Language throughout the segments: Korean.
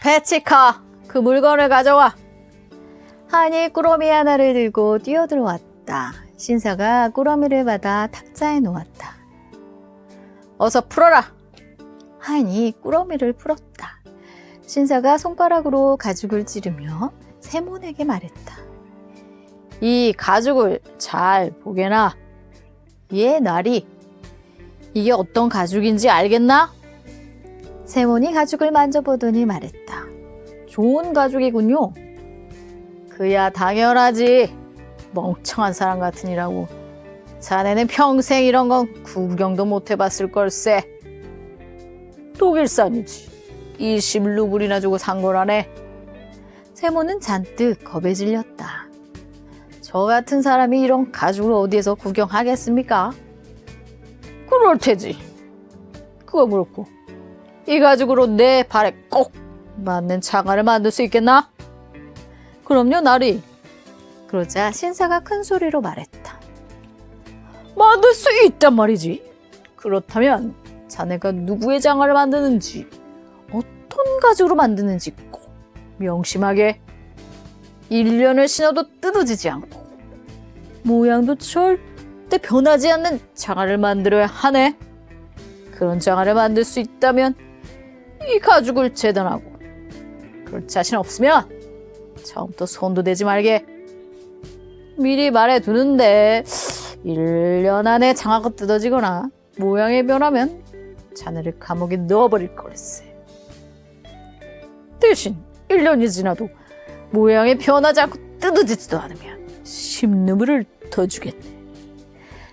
패치카, 그 물건을 가져와. 하인이 꾸러미 하나를 들고 뛰어들어왔다. 신사가 꾸러미를 받아 탁자에 놓았다. 어서 풀어라. 하인이 꾸러미를 풀었다. 신사가 손가락으로 가죽을 찌르며 세몬에게 말했다. 이 가죽을 잘 보게나. 예, 나리. 이게 어떤 가죽인지 알겠나? 세몬이 가죽을 만져보더니 말했다. 좋은 가죽이군요. 그야 당연하지. 멍청한 사람 같으니라고. 자네는 평생 이런 건 구경도 못 해봤을 걸세. 독일산이지. 20루블이나 주고 산 거라네. 세몬은 잔뜩 겁에 질렸다. 저 같은 사람이 이런 가죽을 어디에서 구경하겠습니까? 그럴 테지. 그거 그렇고 이 가죽으로 내 발에 꼭 맞는 장화를 만들 수 있겠나? 그럼요, 나리. 그러자 신사가 큰 소리로 말했다. 만들 수 있단 말이지. 그렇다면 자네가 누구의 장화를 만드는지, 어떤 가죽으로 만드는지 꼭 명심하게. 1년을 신어도 뜯어지지 않고 모양도 절대 변하지 않는 장화를 만들어야 하네. 그런 장화를 만들 수 있다면 이 가죽을 재단하고, 그럴 자신 없으면 처음부터 손도 대지 말게. 미리 말해두는데 1년 안에 장화가 뜯어지거나 모양이 변하면 자네를 감옥에 넣어버릴 거랬어. 대신 1년이 지나도 모양이 변하지 않고 뜯어지지도 않으면 10루블을 더 주겠네.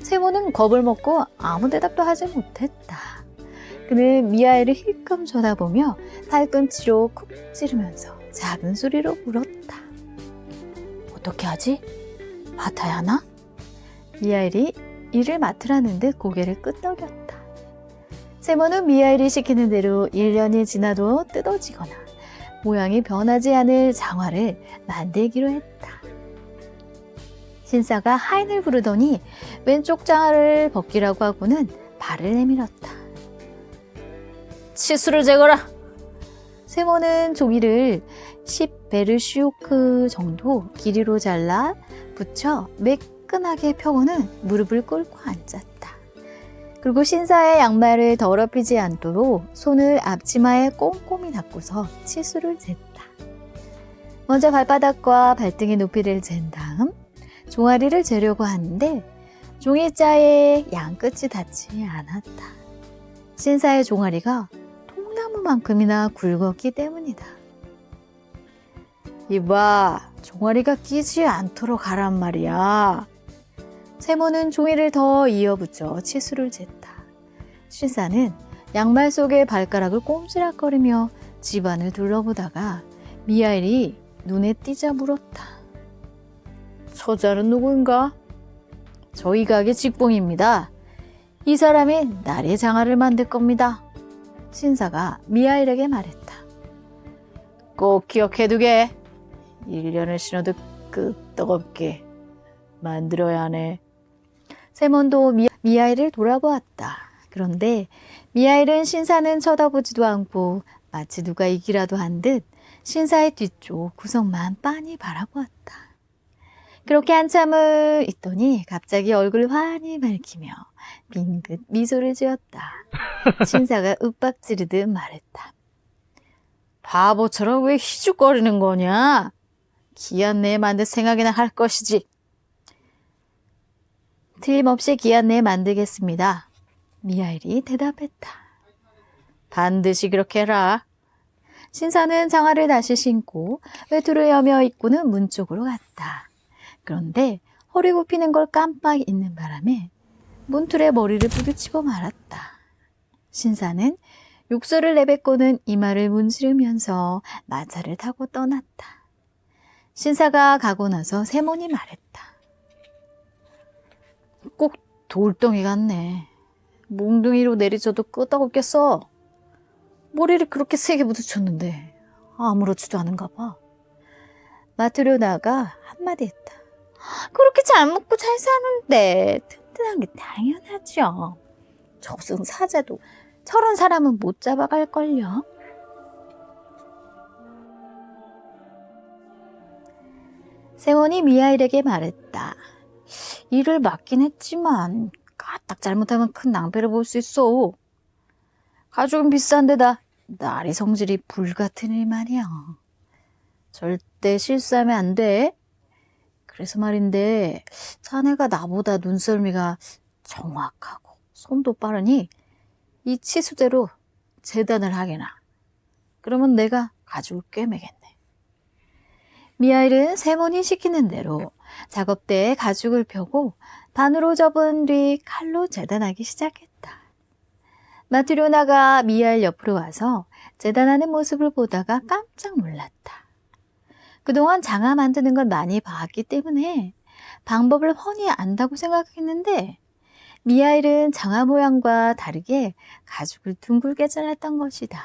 세몬은 겁을 먹고 아무 대답도 하지 못했다. 그는 미하엘을 힐끔 쳐다보며 팔꿈치로 쿡 찌르면서 작은 소리로 물었다. 어떻게 하지? 맡아야 하나? 미하엘이 일을 맡으라는 듯 고개를 끄덕였다. 세몬은 미하엘이 시키는 대로 1년이 지나도 뜯어지거나 모양이 변하지 않을 장화를 만들기로 했다. 신사가 하인을 부르더니 왼쪽 장화를 벗기라고 하고는 발을 내밀었다. 치수를 재거라. 세몬은 종이를 10베르시오크 정도 길이로 잘라 붙여 매끈하게 펴고는 무릎을 꿇고 앉았다. 그리고 신사의 양말을 더럽히지 않도록 손을 앞치마에 꼼꼼히 닦고서 치수를 쟀다. 먼저 발바닥과 발등의 높이를 잰 다음 종아리를 재려고 하는데 종이자의 양끝이 닿지 않았다. 신사의 종아리가 통나무만큼이나 굵었기 때문이다. 이봐, 종아리가 끼지 않도록 하란 말이야. 세몬은 종이를 더 이어붙여 치수를 쟀다. 신사는 양말 속에 발가락을 꼼지락거리며 집안을 둘러보다가 미하엘이 눈에 띄자 물었다. 저자는 누구인가? 저희 가게 직봉입니다. 이 사람이 나리의 장화를 만들 겁니다. 신사가 미하엘에게 말했다. 꼭 기억해두게. 1년을 신어도 끄떡없게 만들어야 하네. 세몬도 미하엘을 돌아보았다. 그런데 미하엘은 신사는 쳐다보지도 않고 마치 누가 이기라도 한 듯 신사의 뒤쪽 구석만 빤히 바라보았다. 그렇게 한참을 있더니 갑자기 얼굴을 환히 밝히며 빙긋 미소를 지었다. 신사가 윽박지르듯 말했다. 바보처럼 왜 희죽거리는 거냐? 기한 내에 만들 생각이나 할 것이지. 틀림없이 기한 내에 만들겠습니다. 미하엘이 대답했다. 반드시 그렇게 해라. 신사는 장화를 다시 신고 외투를 여며 입고는 문 쪽으로 갔다. 그런데 허리 굽히는 걸 깜빡 잊는 바람에 문틀에 머리를 부딪히고 말았다. 신사는 욕설을 내뱉고는 이마를 문지르면서 마차를 타고 떠났다. 신사가 가고 나서 세몬이 말했다. 꼭 돌덩이 같네. 몽둥이로 내리쳐도 끄떡없겠어. 머리를 그렇게 세게 부딪혔는데 아무렇지도 않은가 봐. 마트로 나가 한마디 했다. 그렇게 잘 먹고 잘 사는데 튼튼한 게 당연하죠. 저승 사자도 저런 사람은 못 잡아갈걸요. 세몬이 미하일에게 말했다. 일을 맡긴 했지만 까딱 잘못하면 큰 낭패를 볼 수 있어. 가죽은 비싼데다 날이 성질이 불같은 일 말이야. 절대 실수하면 안 돼. 그래서 말인데 자네가 나보다 눈썰미가 정확하고 손도 빠르니 이 치수대로 재단을 하게나. 그러면 내가 가죽을 꿰매겠네. 미하일은 세몬이 시키는 대로 작업대에 가죽을 펴고 반으로 접은 뒤 칼로 재단하기 시작했다. 마트료나가 미하일 옆으로 와서 재단하는 모습을 보다가 깜짝 놀랐다. 그동안 장화 만드는 걸 많이 봤기 때문에 방법을 훤히 안다고 생각했는데 미하일은 장화 모양과 다르게 가죽을 둥글게 잘랐던 것이다.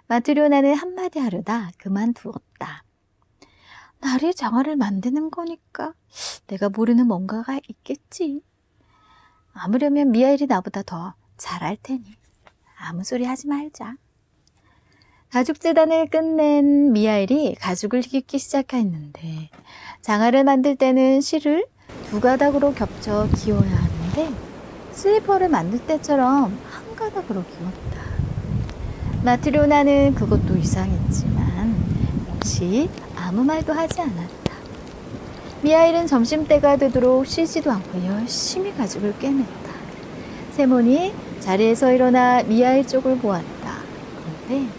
마트료나는 한마디 하려다 그만두었다. 나리 장화를 만드는 거니까 내가 모르는 뭔가가 있겠지. 아무려면 미하일이 나보다 더 잘할 테니 아무 소리 하지 말자. 가죽 재단을 끝낸 미하일이 가죽을 깃기 시작했는데 장화를 만들 때는 실을 두 가닥으로 겹쳐 기워야 하는데 슬리퍼를 만들 때처럼 한 가닥으로 기웠다. 마트료나는 그것도 이상했지만 역시 아무 말도 하지 않았다. 미하일은 점심때가 되도록 쉬지도 않고 열심히 가죽을 꿰맸다. 세몬이 자리에서 일어나 미하일 쪽을 보았다. 그런데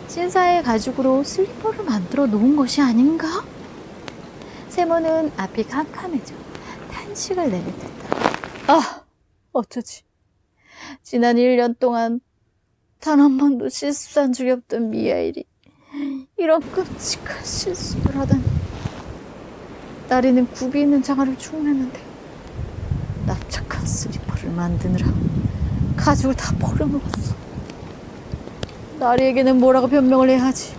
신사의 가죽으로 슬리퍼를 만들어 놓은 것이 아닌가? 세몬은 앞이 캄캄해져 탄식을 내뱉었다. 아, 어쩌지. 지난 1년 동안 단 한 번도 실수한 적이 없던 미하일이 이런 끔찍한 실수를 하다니. 나리는 굽이 있는 장화를 주문했는데 납작한 슬리퍼를 만드느라 가죽을 다 버려먹었어. 나리에게는 뭐라고 변명을 해야 하지.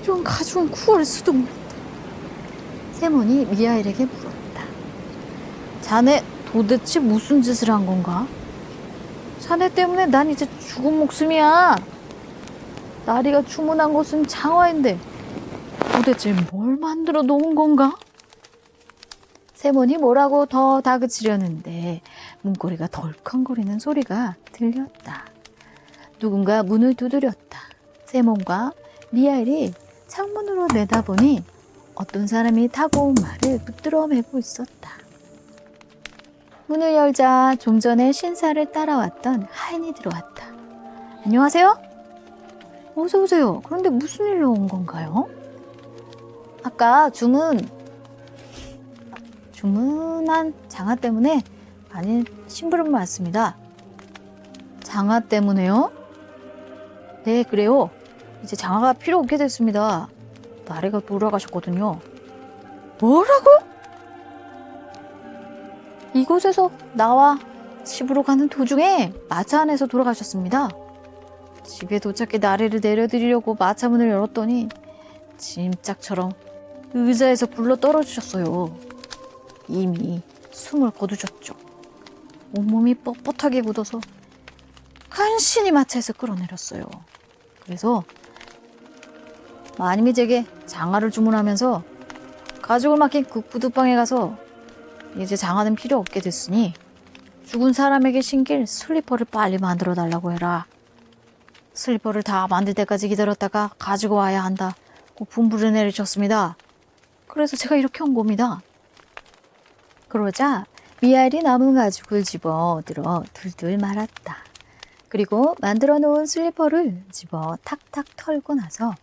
이런 가죽은 구할 수도 없는데. 세몬이 미하일에게 물었다. 자네 도대체 무슨 짓을 한 건가? 자네 때문에 난 이제 죽은 목숨이야. 나리가 주문한 것은 장화인데 도대체 뭘 만들어 놓은 건가? 세몬이 뭐라고 더 다그치려는데 문고리가 덜컹거리는 소리가 들렸다. 누군가 문을 두드렸다. 세몬과 미하일이 창문으로 내다보니 어떤 사람이 타고 온 말을 붙들어 메고 있었다. 문을 열자 좀 전에 신사를 따라왔던 하인이 들어왔다. 안녕하세요? 어서 오세요. 그런데 무슨 일로 온 건가요? 아까 주문한 장화 때문에 많이 심부름 왔습니다. 장화 때문에요? 네, 그래요. 이제 장화가 필요 없게 됐습니다. 나리가 돌아가셨거든요. 뭐라고? 이곳에서 나와 집으로 가는 도중에 마차 안에서 돌아가셨습니다. 집에 도착해 나리를 내려드리려고 마차 문을 열었더니 짐짝처럼 의자에서 굴러 떨어지셨어요. 이미 숨을 거두셨죠. 온몸이 뻣뻣하게 굳어서 간신히 마차에서 끌어내렸어요. 그래서 마님이 제게 장화를 주문하면서 가죽을 막힌 그 구두방에 가서 이제 장화는 필요 없게 됐으니 죽은 사람에게 신길 슬리퍼를 빨리 만들어 달라고 해라. 슬리퍼를 다 만들 때까지 기다렸다가 가지고 와야 한다고 분부를 내리셨습니다. 그래서 제가 이렇게 온 겁니다. 그러자 미하일이 남은 가죽을 집어 들어 둘둘 말았다. 그리고 만들어 놓은 슬리퍼를 집어 탁탁 털고 나서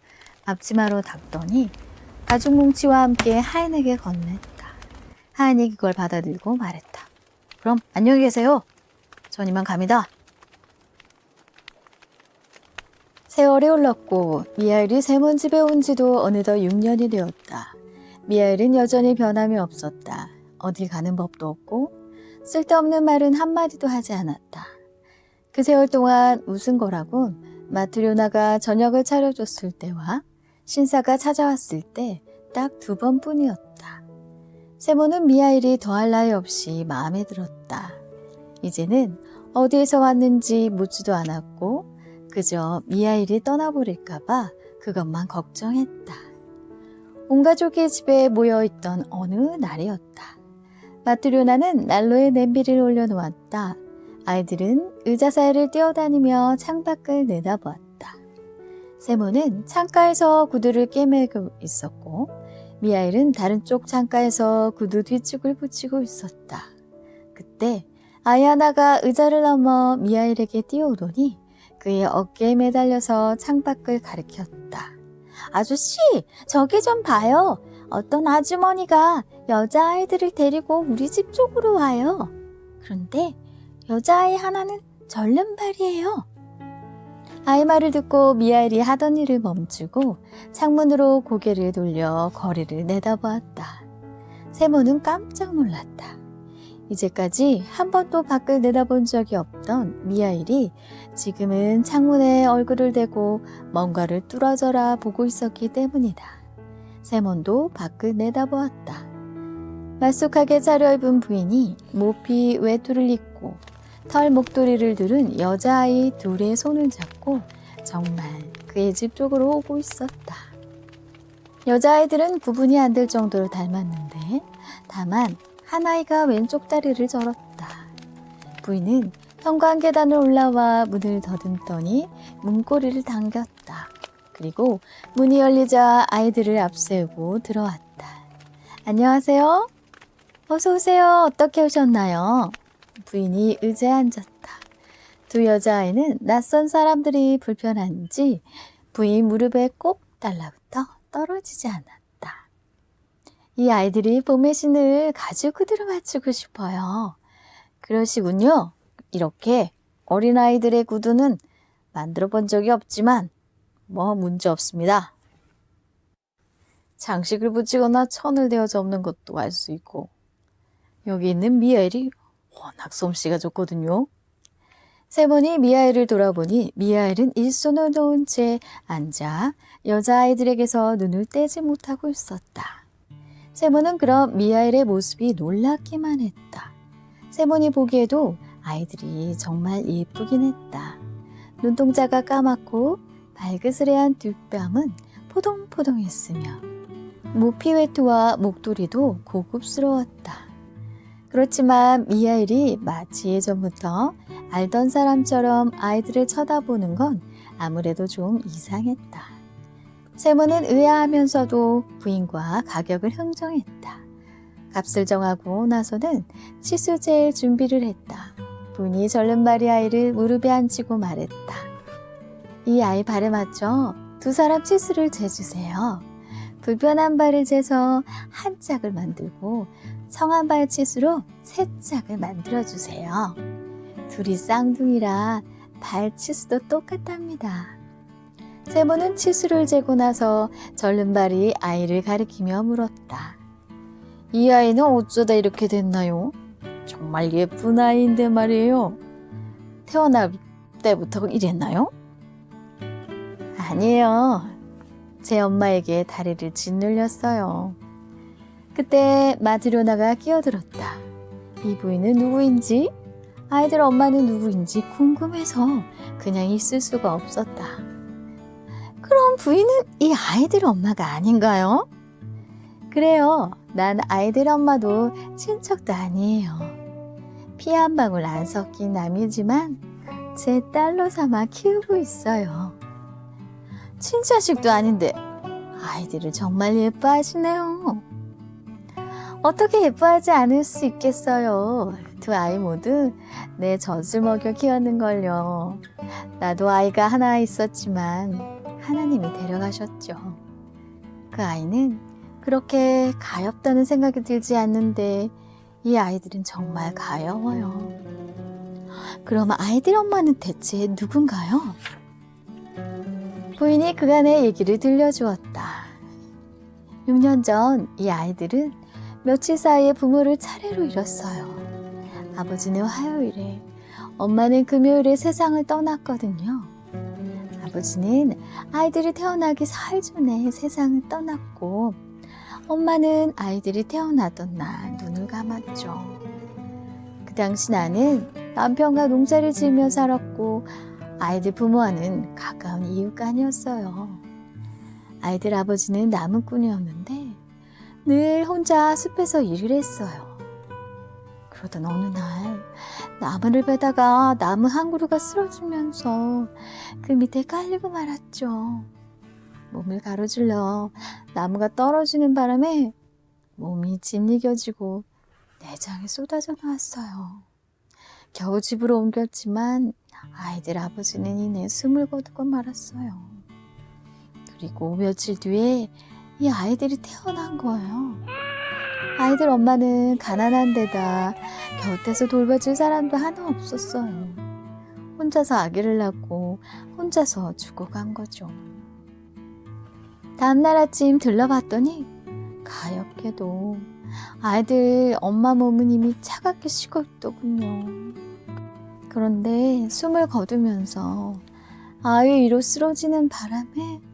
앞치마로 닦더니 가죽 뭉치와 함께 하인에게 건넸다. 하인이 그걸 받아들고 말했다. 그럼 안녕히 계세요. 전 이만 갑니다. 세월이 흘렀고 미하일이 세몬 집에 온 지도 어느덧 6년이 되었다. 미하일은 여전히 변함이 없었다. 어딜 가는 법도 없고 쓸데없는 말은 한마디도 하지 않았다. 그 세월 동안 웃은 거라곤 마트료나가 저녁을 차려줬을 때와 신사가 찾아왔을 때 딱 2번뿐이었다. 세몬은 미하일이 더할 나위 없이 마음에 들었다. 이제는 어디에서 왔는지 묻지도 않았고 그저 미하일이 떠나버릴까봐 그것만 걱정했다. 온 가족이 집에 모여있던 어느 날이었다. 마트료나는 난로에 냄비를 올려놓았다. 아이들은 의자 사이를 뛰어다니며 창밖을 내다보았다. 세모는 창가에서 구두를 꿰매고 있었고 미하일은 다른 쪽 창가에서 구두 뒤축을 붙이고 있었다. 그때 아이 하나가 의자를 넘어 미하일에게 뛰어오더니 그의 어깨에 매달려서 창밖을 가리켰다. 아저씨, 저기 좀 봐요. 어떤 아주머니가 여자아이들을 데리고 우리 집 쪽으로 와요. 그런데 여자아이 하나는 절름발이에요. 아이 말을 듣고 미하일이 하던 일을 멈추고 창문으로 고개를 돌려 거리를 내다보았다. 세모는 깜짝 놀랐다. 이제까지 한 번도 밖을 내다본 적이 없던 미하일이 지금은 창문에 얼굴을 대고 뭔가를 뚫어져라 보고 있었기 때문이다. 세몬도 밖을 내다보았다. 말쑥하게 차려입은 부인이 모피 외투를 입고 털 목도리를 두른 여자아이 둘의 손을 잡고 정말 그의 집 쪽으로 오고 있었다. 여자아이들은 구분이 안 될 정도로 닮았는데 다만 한 아이가 왼쪽 다리를 절었다. 부인은 현관 계단을 올라와 문을 더듬더니 문고리를 당겼다. 그리고 문이 열리자 아이들을 앞세우고 들어왔다. 안녕하세요. 어서 오세요. 어떻게 오셨나요? 부인이 의자에 앉았다. 두 여자아이는 낯선 사람들이 불편한지 부인 무릎에 꼭 달라붙어 떨어지지 않았다. 이 아이들이 봄의 신을 가죽 구두로 맞추고 싶어요. 그러시군요. 이렇게 어린아이들의 구두는 만들어 본 적이 없지만 뭐 문제 없습니다. 장식을 붙이거나 천을 대어 접는 것도 할 수 있고 여기 있는 미하일이 워낙 솜씨가 좋거든요. 세몬이 미하일을 돌아보니 미하일은 일손을 놓은 채 앉아 여자아이들에게서 눈을 떼지 못하고 있었다. 세몬은 그럼 미하일의 모습이 놀랍기만 했다. 세몬이 보기에도 아이들이 정말 예쁘긴 했다. 눈동자가 까맣고 발그스레한 뒷뺨은 포동포동했으며 모피 외투와 목도리도 고급스러웠다. 그렇지만 미하일이 마치 예전부터 알던 사람처럼 아이들을 쳐다보는 건 아무래도 좀 이상했다. 세모는 의아하면서도 부인과 가격을 흥정했다. 값을 정하고 나서는 치수 잴 준비를 했다. 부인이 절름발이 아이를 무릎에 앉히고 말했다. 이 아이 발에 맞춰 두 사람 치수를 재주세요. 불편한 발을 재서 한 짝을 만들고 성한 발 치수로 세 짝을 만들어주세요. 둘이 쌍둥이라 발 치수도 똑같답니다. 세모는 치수를 재고 나서 절름발이 아이를 가리키며 물었다. 이 아이는 어쩌다 이렇게 됐나요? 정말 예쁜 아이인데 말이에요. 태어날 때부터 이랬나요? 아니에요. 제 엄마에게 다리를 짓눌렸어요. 그때 마트료나가 끼어들었다. 이 부인은 누구인지, 아이들 엄마는 누구인지 궁금해서 그냥 있을 수가 없었다. 그럼 부인은 이 아이들 엄마가 아닌가요? 그래요. 난 아이들 엄마도 친척도 아니에요. 피 한 방울 안 섞인 남이지만 제 딸로 삼아 키우고 있어요. 친자식도 아닌데 아이들을 정말 예뻐하시네요. 어떻게 예뻐하지 않을 수 있겠어요. 두 아이 모두 내 젖을 먹여 키웠는걸요. 나도 아이가 하나 있었지만 하나님이 데려가셨죠. 그 아이는 그렇게 가엾다는 생각이 들지 않는데 이 아이들은 정말 가여워요. 그럼 아이들 엄마는 대체 누군가요? 부인이 그간의 얘기를 들려주었다. 6년 전 이 아이들은 며칠 사이에 부모를 차례로 잃었어요. 아버지는 화요일에, 엄마는 금요일에 세상을 떠났거든요. 아버지는 아이들이 태어나기 사흘 전에 세상을 떠났고 엄마는 아이들이 태어나던 날 눈을 감았죠. 그 당시 나는 남편과 농사를 지으며 살았고 아이들 부모와는 가까운 이웃가 아니었어요. 아이들 아버지는 나무꾼이었는데 늘 혼자 숲에서 일을 했어요. 그러던 어느 날 나무를 베다가 나무 한 그루가 쓰러지면서 그 밑에 깔리고 말았죠. 몸을 가로질러 나무가 떨어지는 바람에 몸이 짓이겨지고 내장이 쏟아져 나왔어요. 겨우 집으로 옮겼지만 아이들 아버지는 이내 숨을 거두고 말았어요. 그리고 며칠 뒤에 이 아이들이 태어난 거예요. 아이들 엄마는 가난한 데다 곁에서 돌봐줄 사람도 하나 없었어요. 혼자서 아기를 낳고 혼자서 죽어간 거죠. 다음날 아침 들러봤더니 가엾게도 아이들 엄마 몸은 이미 차갑게 식어 있더군요. 그런데 숨을 거두면서 아이 위로 쓰러지는 바람에